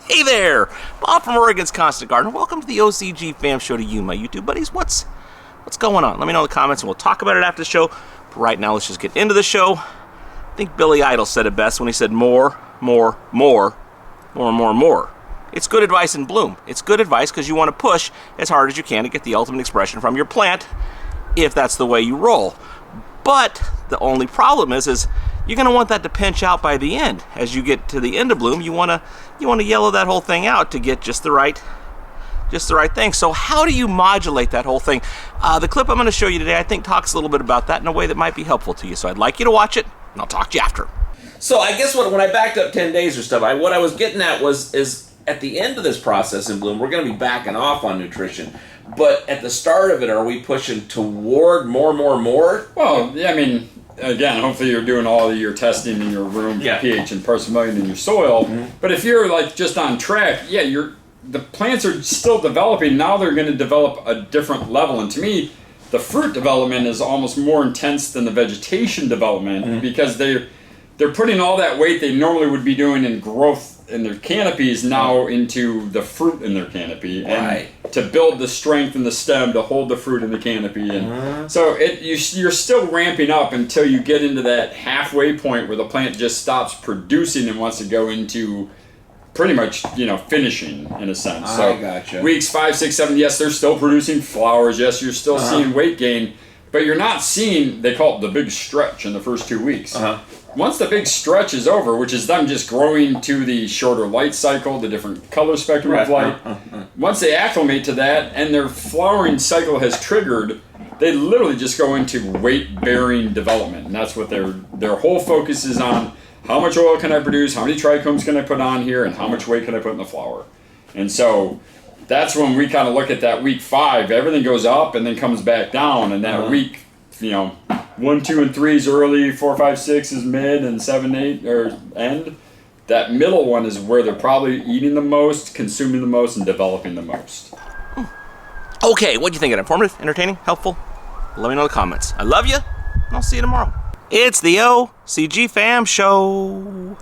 Hey there, Bob from Oregon's Constant Garden. Welcome to the OCG Fam Show to you, my YouTube buddies. What's going on? Let me know in the comments and we'll talk about it after the show. But right now, let's just get into the show. I think Billy Idol said it best when he said more. It's good advice in bloom. It's good advice because you want to push as hard as you can to get the ultimate expression from your plant, if that's the way you roll. But the only problem is you're going to want that to pinch out by the end. As you get to the end of bloom, you want to yellow that whole thing out to get just the right thing. So how do you modulate that whole thing? The clip I'm going to show you today, I think, talks a little bit about that in a way that might be helpful to you. So I'd like you to watch it, and I'll talk to you after. So I guess when I backed up 10 days or stuff, what I was getting at is at the end of this process in bloom, we're going to be backing off on nutrition. But at the start of it, are we pushing toward more? Well, yeah, I mean, again, hopefully you're doing all of your testing in your room, pH and parts per million in your soil. Mm-hmm. But if you're like just on track, yeah, the plants are still developing. Now they're going to develop a different level. And to me, the fruit development is almost more intense than the vegetation development because they're putting all that weight they normally would be doing in growth in their canopies now into the fruit in their canopy, and to build the strength in the stem to hold the fruit in the canopy. And so you're still ramping up until you get into that halfway point where the plant just stops producing and wants to go into pretty much, finishing in a sense. So gotcha. Weeks 5, 6, 7, yes, they're still producing flowers. Yes, you're still seeing weight gain, but you're not seeing, they call it the big stretch in the first 2 weeks. Once the big stretch is over, which is them just growing to the shorter light cycle, the different color spectrum of light, once they acclimate to that and their flowering cycle has triggered, they literally just go into weight-bearing development. And that's what their whole focus is on. How much oil can I produce? How many trichomes can I put on here? And how much weight can I put in the flower? And so that's when we kind of look at that week 5. Everything goes up and then comes back down. And that week, 1, 2, and 3 is early, 4, 5, 6 is mid, and 7, 8 are end. That middle one is where they're probably eating the most, consuming the most, and developing the most. Okay, what do you think? Informative, entertaining, helpful? Let me know in the comments. I love you, and I'll see you tomorrow. It's the OCG Fam Show.